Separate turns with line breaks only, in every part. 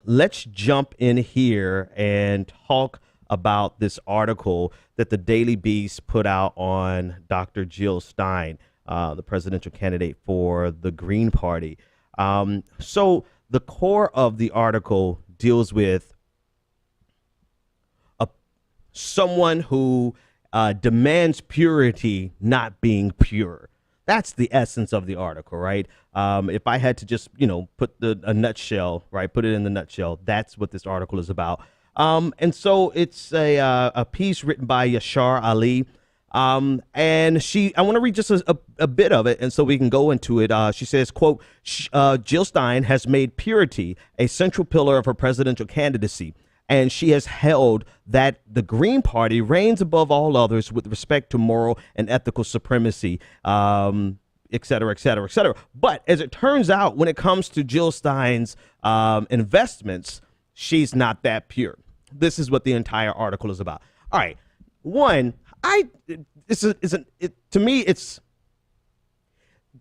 let's jump in here and talk about this article that the Daily Beast put out on Dr. Jill Stein, the presidential candidate for the Green Party. So the core of the article deals with someone who demands purity not being pure. That's the essence of the article, right? If I had to just, put a nutshell, right, put it in the nutshell, that's what this article is about. And so it's a piece written by Yashar Ali. And I want to read just a bit of it, and so we can go into it. She says, quote, Jill Stein has made purity a central pillar of her presidential candidacy, and she has held that the Green Party reigns above all others with respect to moral and ethical supremacy, et cetera, et cetera, et cetera. But as it turns out, when it comes to Jill Stein's investments, she's not that pure. This is what the entire article is about. All right. One, to me, it's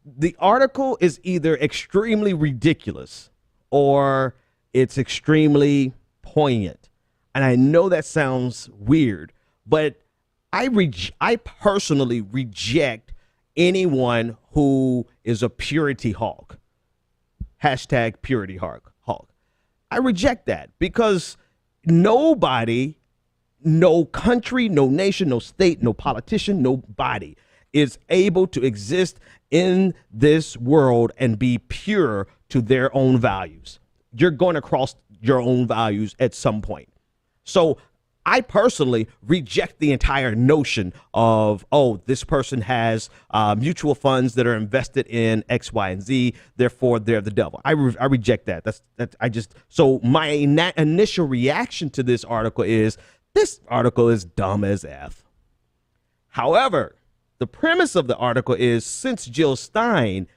the article is either extremely ridiculous or it's extremely poignant. And I know that sounds weird, but I personally reject anyone who is a purity hawk. Hashtag purity hawk. I reject that because nobody, no country, no nation, no state, no politician, nobody is able to exist in this world and be pure to their own values. You're going to cross your own values at some point. So I personally reject the entire notion of, oh, this person has mutual funds that are invested in X, Y, and Z, therefore they're the devil. I reject that. So my initial reaction to this article is dumb as F. However, the premise of the article is, since Jill Stein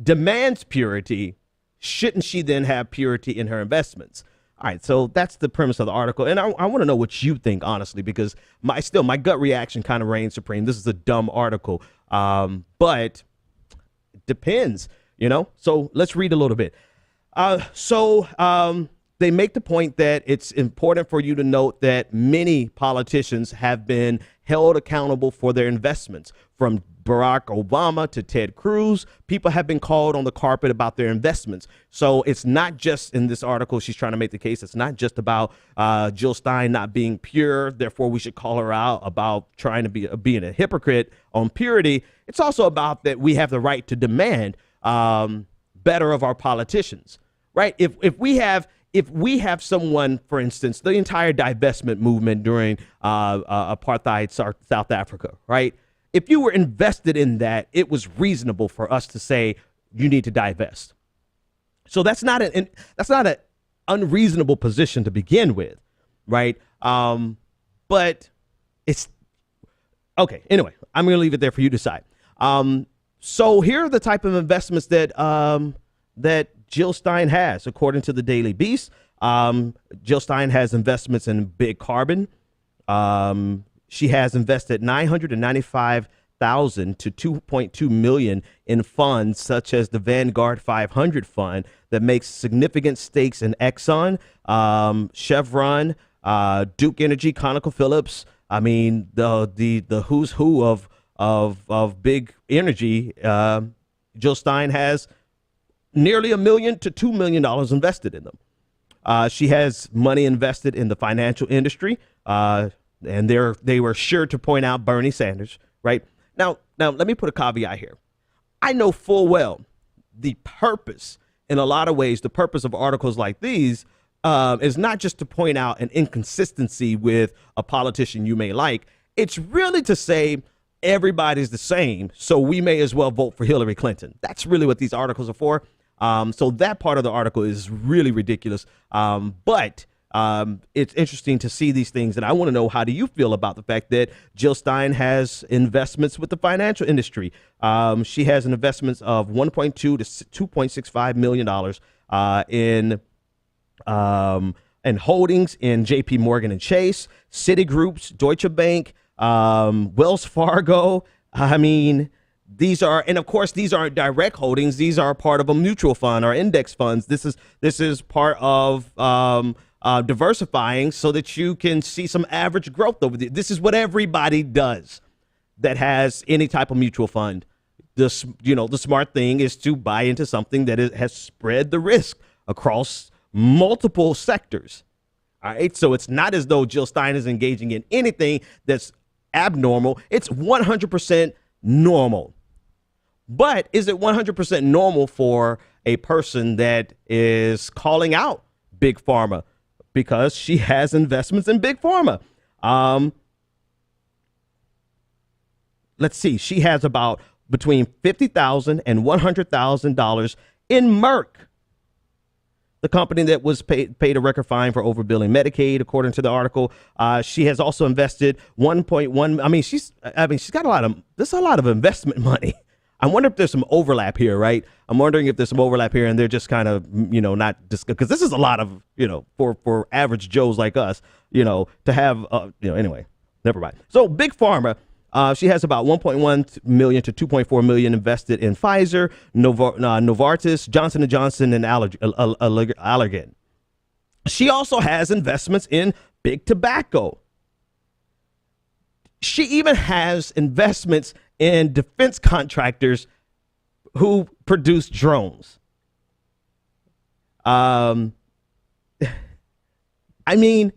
demands purity, shouldn't she then have purity in her investments? All right, so that's the premise of the article, and I want to know what you think, honestly, because my gut reaction kind of reigns supreme. This is a dumb article, but it depends, So let's read a little bit. They make the point that it's important for you to note that many politicians have been held accountable for their investments, from Barack Obama to Ted Cruz. People have been called on the carpet about their investments. So it's not just, in this article, she's trying to make the case, it's not just about Jill Stein not being pure, therefore we should call her out about trying to being a hypocrite on purity. It's also about that we have the right to demand better of our politicians, right? If we have someone, for instance, the entire divestment movement during apartheid South Africa, right? If you were invested in that, it was reasonable for us to say you need to divest. So that's not an unreasonable position to begin with, right? But it's okay. Anyway, I'm going to leave it there for you to decide. So here are the type of investments that Jill Stein has, according to the Daily Beast. Jill Stein has investments in Big Carbon. She has invested $995,000 to $2.2 million in funds such as the Vanguard 500 fund that makes significant stakes in Exxon, Chevron, Duke Energy, ConocoPhillips. I mean, the who's who of big energy. Jill Stein has nearly $1 million to $2 million invested in them. She has money invested in the financial industry. And they were sure to point out Bernie Sanders, right? Now, let me put a caveat here. I know full well the purpose, in a lot of ways, the purpose of articles like these is not just to point out an inconsistency with a politician you may like. It's really to say everybody's the same, so we may as well vote for Hillary Clinton. That's really what these articles are for. So that part of the article is really ridiculous. But it's interesting to see these things, and I want to know, how do you feel about the fact that Jill Stein has investments with the financial industry? She has an investments of $1.2 to $2.65 million in holdings in J.P. Morgan and Chase, Citigroup, Deutsche Bank, Wells Fargo. I mean, These are, and of course, these aren't direct holdings. These are part of a mutual fund or index funds. This is part of diversifying so that you can see some average growth over the. This is what everybody does that has any type of mutual fund. The smart thing is to buy into something that has spread the risk across multiple sectors. All right. So it's not as though Jill Stein is engaging in anything that's abnormal. It's 100% normal. But is it 100% normal for a person that is calling out Big Pharma because she has investments in Big Pharma? Let's see. She has about between $50,000 and $100,000 in Merck, the company that was paid a record fine for overbilling Medicaid, according to the article. She has also invested 1.1. I mean, she's got there's a lot of investment money. I wonder if there's some overlap here, right? I'm wondering if there's some overlap here and they're just kind of, not discuss, because this is a lot of, for average Joes like us, to have, anyway, never mind. So Big Pharma, she has about 1.1 million to 2.4 million invested in Pfizer, Novartis, Johnson & Johnson, and Allergan. She also has investments in Big Tobacco. She even has investments in defense contractors who produce drones. I mean,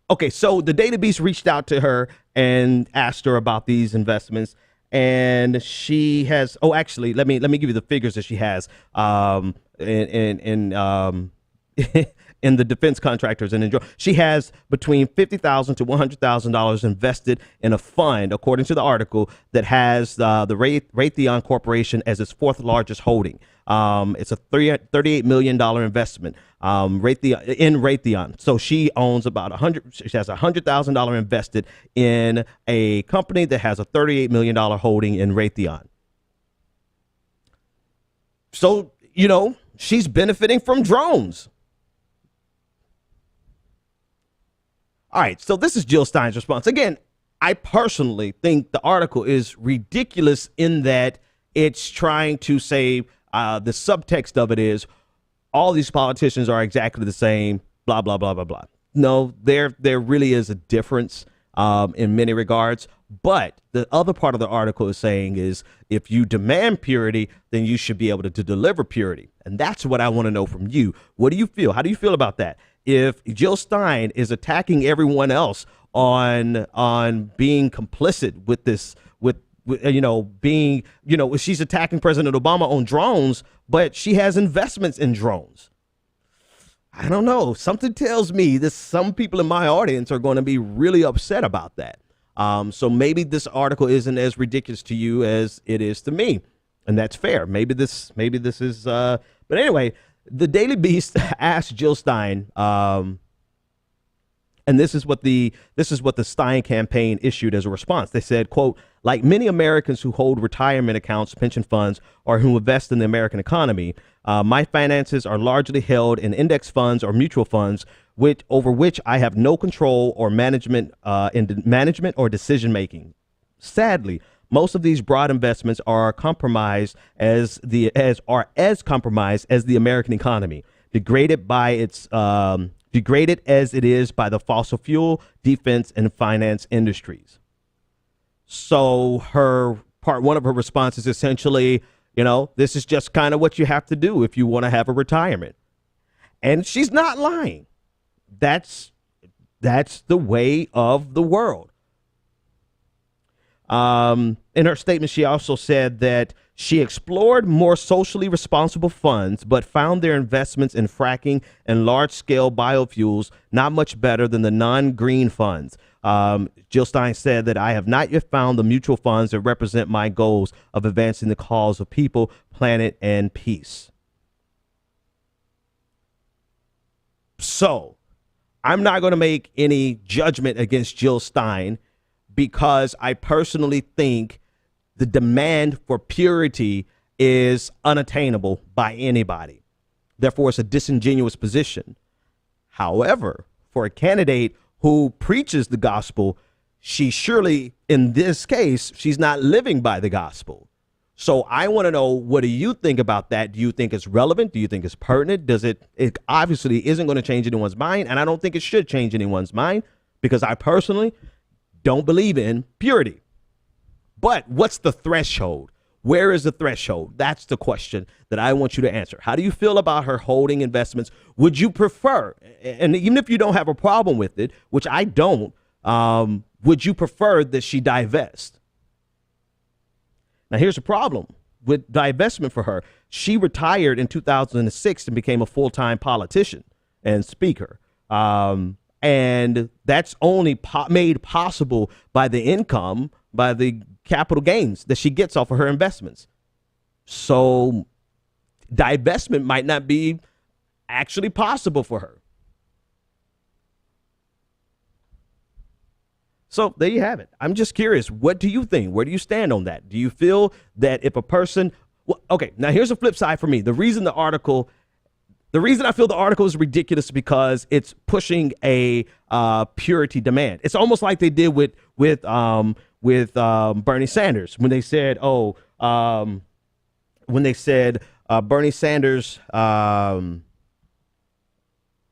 okay, so the Daily Beast reached out to her and asked her about these investments, and she has. Oh, actually, let me give you the figures that she has in the defense contractors and enjoy. She has between $50,000 to $100,000 invested in a fund, according to the article, that has the Raytheon Corporation as its fourth largest holding. It's a $38 million investment in Raytheon. So she owns about she has $100,000 invested in a company that has a $38 million holding in Raytheon. So, she's benefiting from drones. All right, so this is Jill Stein's response. Again, I personally think the article is ridiculous in that it's trying to say the subtext of it is all these politicians are exactly the same, blah, blah, blah, blah, blah. No, there really is a difference in many regards. But the other part of the article is saying is if you demand purity, then you should be able to deliver purity. And that's what I want to know from you. What do you feel? How do you feel about that? If Jill Stein is attacking everyone else on being complicit with this, she's attacking President Obama on drones, but she has investments in drones. I don't know. Something tells me that some people in my audience are going to be really upset about that. So maybe this article isn't as ridiculous to you as it is to me, and that's fair. Maybe this is. But anyway. The Daily Beast asked Jill Stein, and this is what the Stein campaign issued as a response. They said, quote, like many Americans who hold retirement accounts, pension funds, or who invest in the American economy, my finances are largely held in index funds or mutual funds, over which I have no control or management or decision making. Sadly, most of these broad investments are compromised as compromised as the American economy, degraded as it is by the fossil fuel, defense, and finance industries. So one of her responses is essentially, this is just kind of what you have to do if you want to have a retirement. And she's not lying. That's the way of the world. In her statement, she also said that she explored more socially responsible funds, but found their investments in fracking and large-scale biofuels not much better than the non-green funds. Jill Stein said that I have not yet found the mutual funds that represent my goals of advancing the cause of people, planet, and peace. So I'm not going to make any judgment against Jill Stein, because I personally think the demand for purity is unattainable by anybody. Therefore, it's a disingenuous position. However, for a candidate who preaches the gospel, she surely, in this case, she's not living by the gospel. So I want to know, what do you think about that? Do you think it's relevant? Do you think it's pertinent? It obviously isn't going to change anyone's mind. And I don't think it should change anyone's mind, because I personally don't believe in purity. But what's the threshold? Where is the threshold? That's the question that I want you to answer. How do you feel about her holding investments? Would you prefer, and even if you don't have a problem with it, which I don't, would you prefer that she divest? Now, here's the problem with divestment for her. She retired in 2006 and became a full-time politician and speaker. And that's only made possible by the income, by the capital gains that she gets off of her investments. So divestment might not be actually possible for her. So there you have it. I'm just curious. What do you think? Where do you stand on that? Do you feel that if a person, well, okay, now here's the flip side for me. The reason I feel the article is ridiculous is because it's pushing a purity demand. It's almost like they did with Bernie Sanders when they said,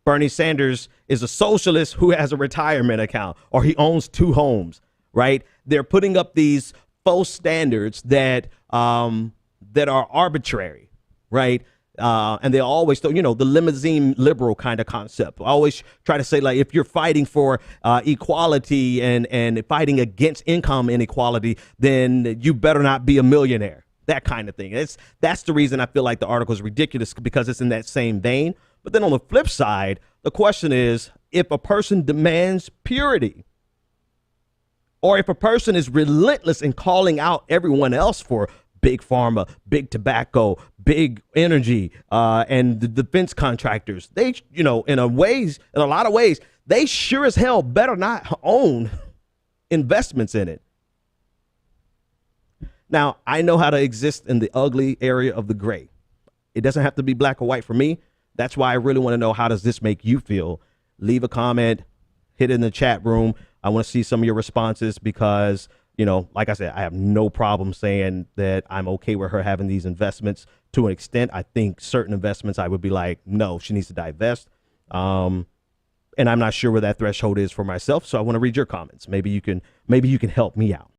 Bernie Sanders is a socialist who has a retirement account, or he owns 2 homes, right? They're putting up these false standards that are arbitrary, right? And they always, the limousine liberal kind of concept. I always try to say, like, if you're fighting for equality and fighting against income inequality, then you better not be a millionaire. That kind of thing. That's the reason I feel like the article is ridiculous, because it's in that same vein. But then on the flip side, the question is, if a person demands purity, or if a person is relentless in calling out everyone else for big pharma, big tobacco, big energy, and the defense contractors, they, in a lot of ways, they sure as hell better not own investments in it. Now, I know how to exist in the ugly area of the gray. It doesn't have to be black or white for me. That's why I really want to know, how does this make you feel? Leave a comment, hit it in the chat room. I want to see some of your responses, because, like I said, I have no problem saying that I'm okay with her having these investments to an extent. I think certain investments I would be like, no, she needs to divest. And I'm not sure where that threshold is for myself. So I want to read your comments. Maybe you can help me out.